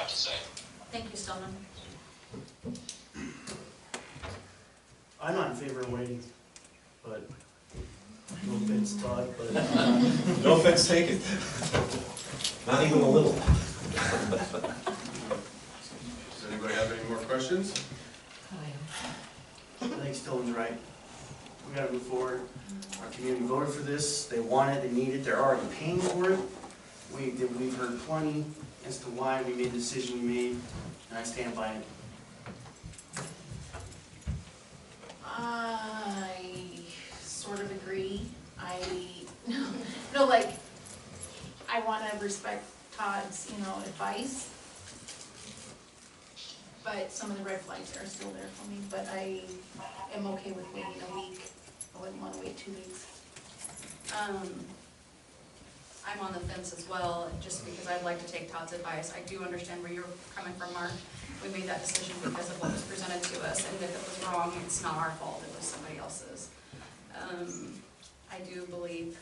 have to say. Thank you, Stillman. I'm not in favor of waiting, but no offense, Todd, but No offense taken. Not even a little. Does anybody have any more questions? I think Stillman's right. We gotta move forward. Our community voted for this, they want it, they need it, they're already paying for it. We've heard plenty as to why we made the decision we made, and I stand by it. I sort of agree. No, like, I want to respect Todd's, advice. But some of the red flags are still there for me, but I am okay with waiting a week. I wouldn't want to wait 2 weeks. I'm on the fence as well, just because I'd like to take Todd's advice. I do understand where you're coming from, Mark. We made that decision because of what was presented to us, and if it was wrong, it's not our fault, it was somebody else's. I do believe,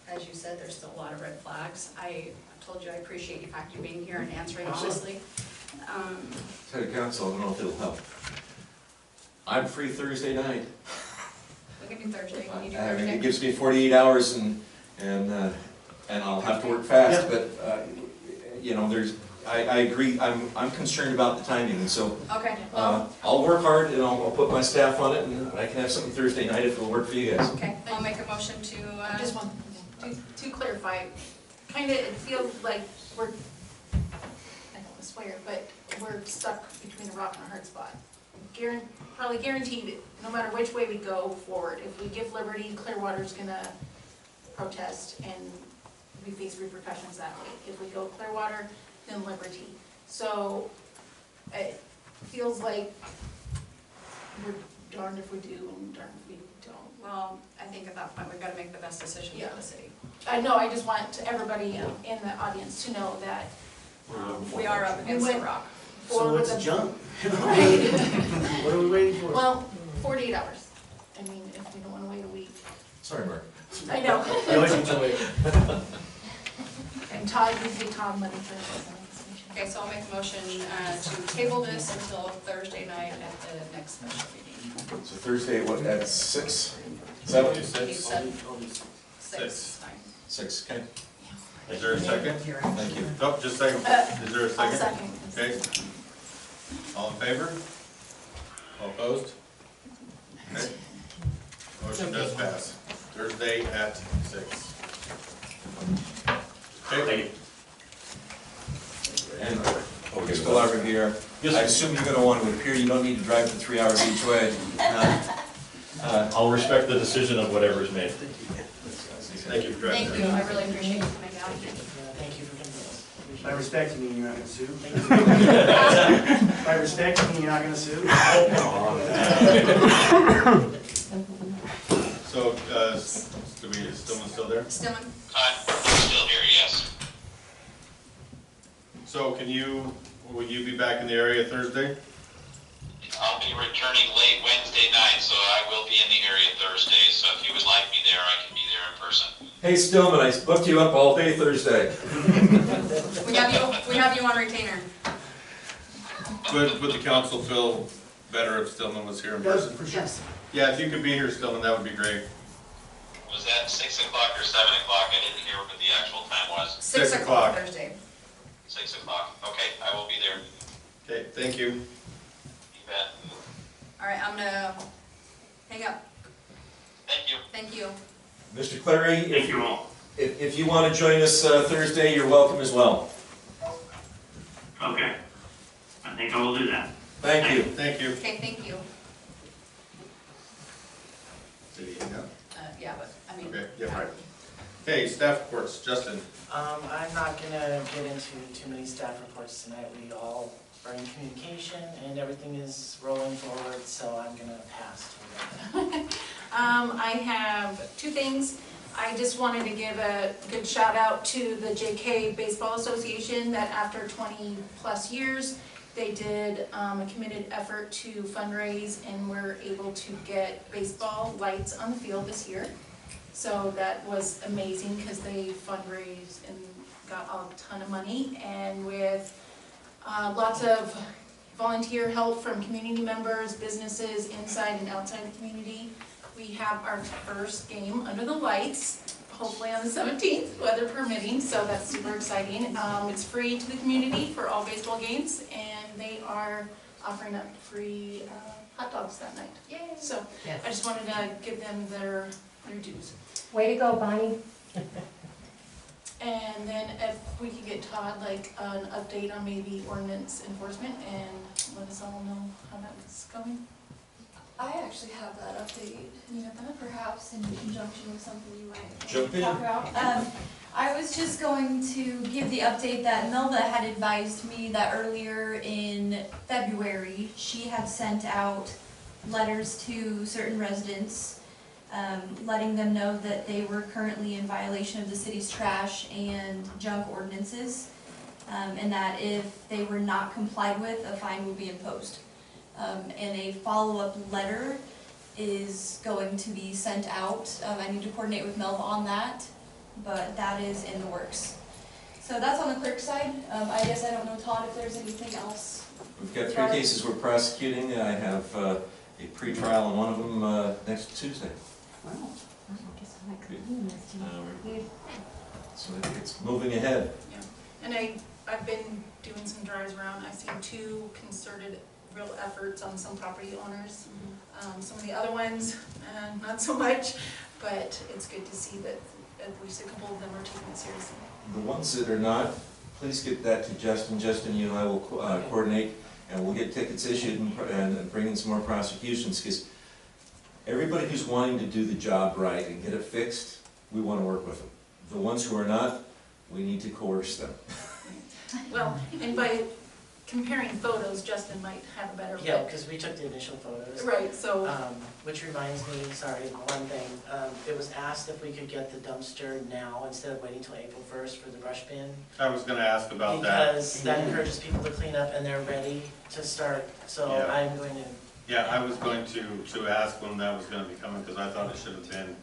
as you said, there's still a lot of red flags. I told you I appreciate the fact you being here and answering honestly. City Council, I don't know if it'll help. I'm free Thursday night. We can do Thursday. Can you do I mean, Thursday? it gives me 48 hours and I'll have to work fast, but, I agree, I'm concerned about the timing, and so, Okay, well, I'll work hard and I'll put my staff on it, and I can have something Thursday night if it'll work for you guys. okay, I'll make a motion to, Just one, to clarify, kind of, it feels like we're, I don't want to swear, but we're stuck between a rock and a hard spot. Probably guaranteed, no matter which way we go forward, if we give Liberty, Clearwater's gonna protest and we face repercussions that way. If we go Clearwater, then Liberty. So it feels like we're darned if we do and darned if we don't. well, I think at that point, we've got to make the best decision for the city. I know, I just want everybody in the audience to know that We are up against the rock. So let's jump. Right. What are we waiting for? Well, 48 hours. I mean, if we don't want to wait a week. Sorry, Mark. I know. You always enjoy it. And Todd, you pay Todd money for this. Okay, so I'll make a motion to table this until Thursday night at the next special meeting. So Thursday, what, at 6? 7? You said Six. 6, fine. 6, okay. Is there a second? Thank you. Nope, just a second. Is there a I'll second? second. Okay. All in favor? All opposed? Okay. Motion does pass. Thursday at 6. Okay. And, Mr. Larver here, I assume you're gonna want to appear, you don't need to drive for 3 hours each way. I'll respect the decision of whatever is made. Thank you for driving. Thank you, I really appreciate you coming out. Thank you for doing this. By respect, you mean you're not gonna sue? By respect, you mean you're not gonna sue? So, is Stillman still there? Stillman? I'm still here, yes. So will you be back in the area Thursday? I'll be returning late Wednesday night, so I will be in the area Thursday, so if you would like me there, I can be there in person. Hey Stillman, I booked you up all day Thursday. We have you on retainer. Would the council feel better if Stillman was here in person? For sure. Yeah, if you could be here, Stillman, that would be great. Was that 6 o'clock or 7 o'clock? I didn't hear what the actual time was. 6 6 o'clock o'clock. Thursday. 6 o'clock. Okay, I will be there. Okay, thank you. You bet. All right, I'm gonna hang up. Thank you. Thank you. Mr. Clary, Thank you all. if you want to join us Thursday, you're welcome as well. Okay. I think I will do that. Thank you. Thank you. Okay, thank you. Did he hang up? Yeah, but, I mean. Okay, yeah, right. Okay, staff reports, Justin. I'm not gonna get into too many staff reports tonight. We all are in communication and everything is rolling forward, so I'm gonna pass to that. I have 2 things. I just wanted to give a good shout out to the JK Baseball Association that after 20 plus years, they did a committed effort to fundraise and were able to get baseball lights on the field this year. So that was amazing because they fundraised and got a ton of money, and with Lots of volunteer help from community members, businesses inside and outside the community. We have our first game under the lights, hopefully on the 17th, weather permitting, so that's super exciting. It's free to the community for all baseball games, and they are offering up free hot dogs that night. Yay. So I just wanted to give them their dues. Way to go, Bonnie. And then if we could get Todd like an update on maybe ordinance enforcement and let us all know how that's going. I actually have that update, You got that? perhaps in conjunction with something you might Jump in. talk about. I was just going to give the update that Melva had advised me that earlier in February, she had sent out letters to certain residents, letting them know that they were currently in violation of the city's trash and junk ordinances, and that if they were not complied with, a fine would be imposed. And a follow-up letter is going to be sent out. I need to coordinate with Melva on that, but that is in the works. So that's on the clerk side. I guess I don't know, Todd, if there's anything else. We've got 3 cases we're prosecuting. I have a pre-trial on one of them next Tuesday. Wow. So I think it's moving ahead. Yeah, and I've been doing some drives around. I've seen 2 concerted real efforts on some property owners. Some of the other ones, not so much, but it's good to see that at least a couple of them are taking it seriously. The ones that are not, please get that to Justin. Justin, you and I will coordinate, and we'll get tickets issued and bring in some more prosecutions, because everybody who's wanting to do the job right and get it fixed, we want to work with them. The ones who are not, we need to coerce them. Well, and by comparing photos, Justin might have a better. Yeah, because we took the initial photos. Right, so. Which reminds me, sorry, one thing. It was asked if we could get the dumpster now instead of waiting till April 1st for the brush bin. I was gonna ask about that. Because that encourages people to clean up and they're ready to start. So Yeah. I'm going to, Yeah, I was going to ask when that was gonna be coming, because I thought it should have been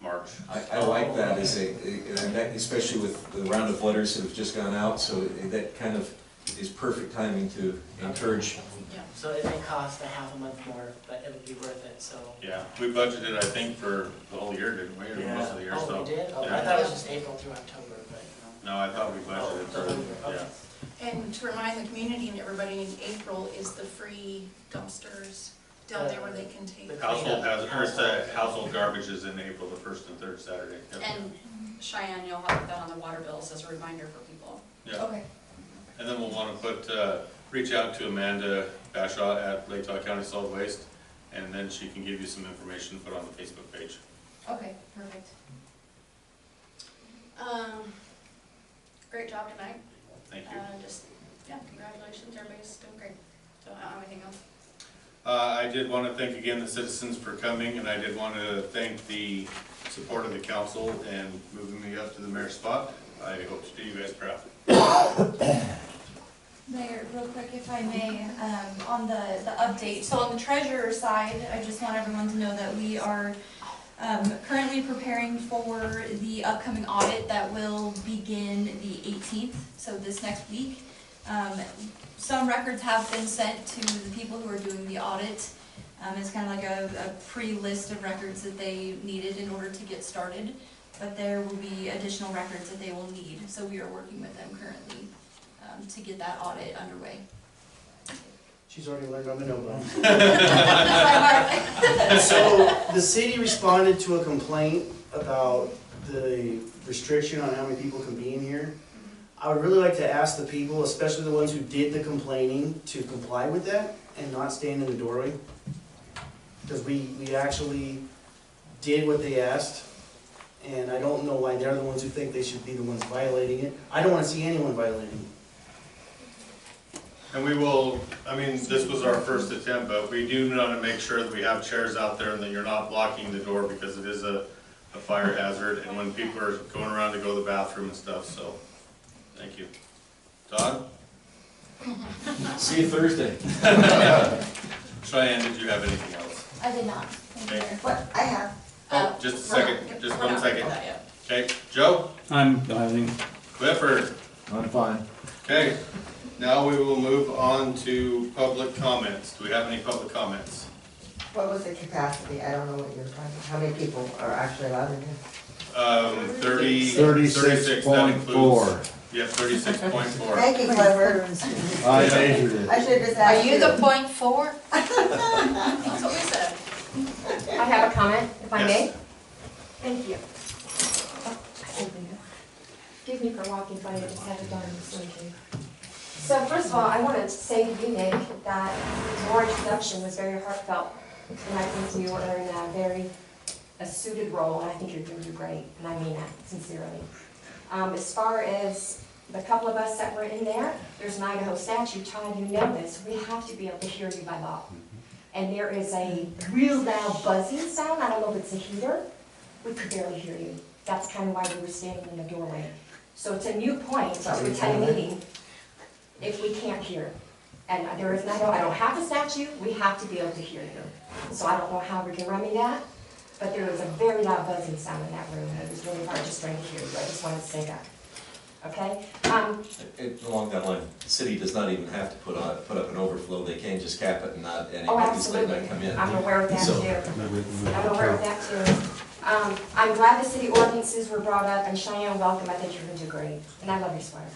March. I like that as and that, especially with the round of letters that have just gone out, so that kind of is perfect timing to encourage. Yeah. so it may cost a half a month more, but it would be worth it, so. Yeah, we budgeted, I think, for the whole year, didn't we, or most of the year, so. Oh, we did? Oh, I Yeah. thought it was just April through October, but. No, I thought we budgeted Oh, the whole year, for, okay. yeah. And to remind the community and everybody, in April is the free dumpsters down there where they can take. The Household cleanup. household garbage is in April, the 1st and 3rd Saturday. Yep. And Cheyenne, you'll have that on the water bills as a reminder for people. Yeah. Okay. And then we'll want to reach out to Amanda Bashaw at Lake Tahoe County Solid Waste, and then she can give you some information to put on the Facebook page. Okay, perfect. Great job tonight. Thank you. Congratulations, everybody's doing great. So I don't have anything else. I did want to thank again the citizens for coming, and I did want to thank the support of the council and moving me up to the mayor's spot. I hope to do you guys proud. Mayor, real quick, if I may, on the update, so on the treasurer side, I just want everyone to know that we are currently preparing for the upcoming audit that will begin the 18th, so this next week. Some records have been sent to the people who are doing the audit. It's kind of like a pre-list of records that they needed in order to get started, but there will be additional records that they will need, so we are working with them currently to get that audit underway. She's already learned I'm a no-bone. Sorry, So, the city responded to a complaint about the restriction on how many people can be in here. I would really like to ask the people, especially the ones who did the complaining, to comply with that and not stand in the doorway. Because we actually did what they asked, and I don't know why they're the ones who think they should be the ones violating it. I don't want to see anyone violating it. And we will, I mean, this was our first attempt, but we do want to make sure that we have chairs out there and that you're not blocking the door, because it is a fire hazard, and when people are going around to go to the bathroom and stuff, so, thank you. Todd? See you Thursday. Cheyenne, did you have anything else? I did not. Thank you, Okay. Mayor. What, I have. Oh, just a second, just We're 1 not second. for that yet. Okay, Joe? I'm diving. Clifford? I'm fine. Okay, Now we will move on to public comments. Do we have any public comments? What was the capacity? I don't know what you're talking about. How many people are actually allowed in here? 36.4. Yeah, 36.4. Thank you, Clever. I measured it. I should have just Are asked you the .4? That's what we said. I have a comment, if I Yes. may. Thank you. Excuse me for walking by, I just had it done this way. So first of all, I wanted to say to you, Nick, that your introduction was very heartfelt. And I think you are in a suited role, and I think you're doing great, and I mean that sincerely. As far as the couple of us that were in there, there's an Idaho statute, Todd, you know this, we have to be able to hear you by law. And there is a real loud buzzing sound, I don't know if it's a heater, we could barely hear you. That's kind of why we were standing in the doorway. So it's a moot point to attend a meeting if we can't hear. And there is, I don't have the statute, we have to be able to hear you. So I don't know how we can remedy that, but there was a very loud buzzing sound in that room, and it was really hard just trying to hear you. I just wanted to say that. Okay? Along that line, the city does not even have to put up an overflow, they can just cap it and not, and Oh, obviously absolutely. not come in. I'm aware of that So- too. I'm aware of that too. I'm glad the city ordinances were brought up, and Cheyenne, welcome, I think you're gonna do great, and I love your sweater.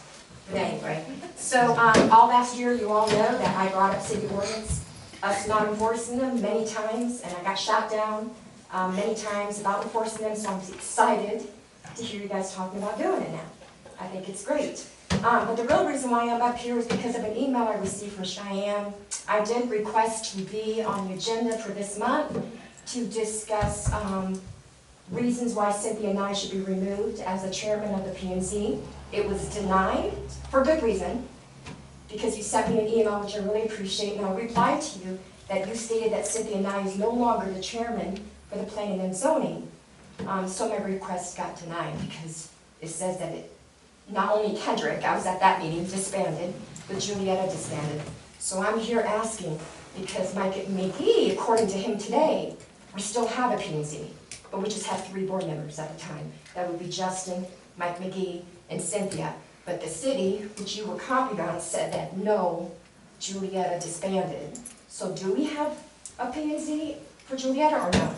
But anyway, so, all last year, you all know that I brought up city ordinance, us not enforcing them many times, and I got shot down, many times about enforcing them, so I'm excited to hear you guys talking about doing it now. I think it's great. But the real reason why I'm up here is because of an email I received from Cheyenne. I did request to be on the agenda for this month to discuss, reasons why Cynthia and I should be removed as the chairman of the P&Z. It was denied for good reason, because you sent me an email, which I really appreciate, and I replied to you that you stated that Cynthia and I is no longer the chairman for the planning and zoning. So my request got denied because it says that not only Kendrick, I was at that meeting, disbanded, but Juliaetta disbanded. So I'm here asking, because Mike McGee, according to him today, we still have a P&Z, but we just have 3 board members at the time. That would be Justin, Mike McGee, and Cynthia. But the city, which you were copied on, said that no, Juliaetta disbanded. So do we have a P&Z for Juliaetta or no?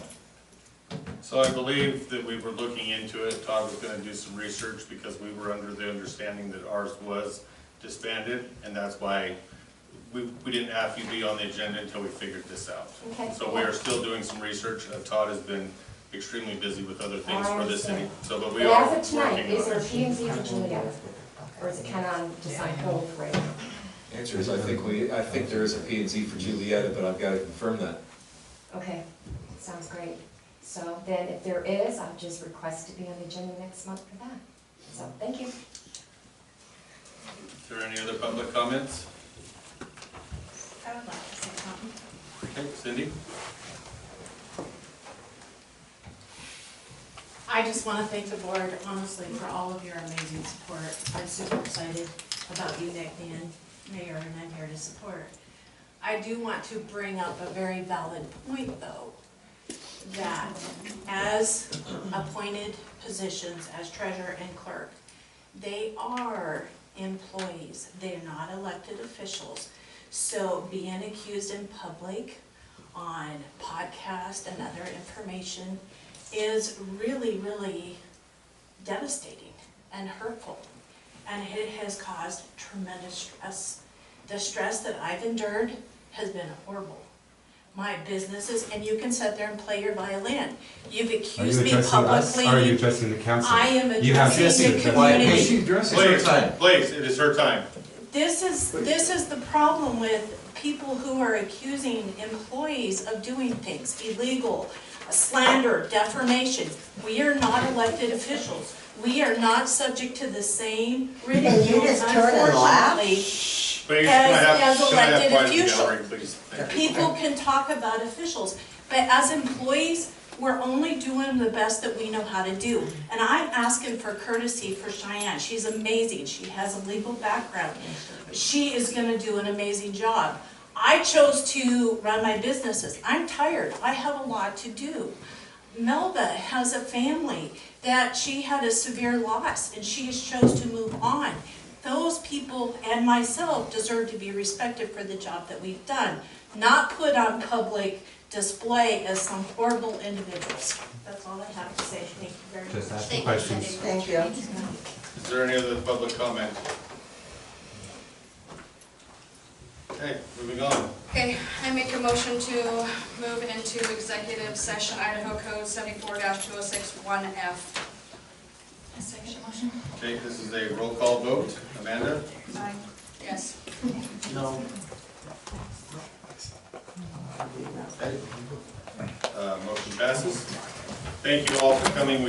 So I believe that we were looking into it. Todd was gonna do some research because we were under the understanding that ours was disbanded, and that's why we didn't have you be on the agenda until we figured this out. Okay. So we are still doing some research. Todd has been extremely busy with other things for the city. So, but we But are as of tonight, working is on there a it. P&Z for Juliaetta? Or is it kind of just on hold right now? Answer is, I think there is a P&Z for Juliaetta, but I've got to confirm that. Okay, sounds great. So then if there is, I'll just request to be on the agenda next month for that. So, thank you. Is there any other public comments? I would like to say something. Okay, Cindy? I just want to thank the board, honestly, for all of your amazing support. I'm super excited about you, Nick, and Mayor, and I'm here to support. I do want to bring up a very valid point, though, that as appointed positions as treasurer and clerk, they are employees. They're not elected officials. So being accused in public on podcast and other information is really, really devastating and hurtful. And it has caused tremendous stress. The stress that I've endured has been horrible. My businesses, and you can sit there and play your violin. You've accused me publicly. Are you addressing the council? I am You have addressing the to. community. Please, it is her time. This is the problem with people who are accusing employees of doing things illegal, slander, defamation. We are not elected officials. We are not subject to the same ridicule, you just turn and laugh? unfortunately, Please, as can I have elected quiet in the officials. gallery, please? Thank you. People can talk about officials, but as employees, we're only doing the best that we know how to do. And I'm asking for courtesy for Cheyane. She's amazing. She has a legal background. She is gonna do an amazing job. I chose to run my businesses. I'm tired. I have a lot to do. Melba has a family that she had a severe loss and she has chose to move on. those people and myself deserve to be respected for the job that we've done, not put on public display as some horrible individuals. That's all I have to say. Thank you very much. Just ask Thank you, questions. Cindy. Thank you. Is there any other public comment? Okay, moving on. Okay, I make a motion to move into executive session, Idaho Code 74-2061F. A second motion? Okay, this is a roll call vote. Amanda? Aye. Yes. No. Okay. Motion passes. Thank you all for coming.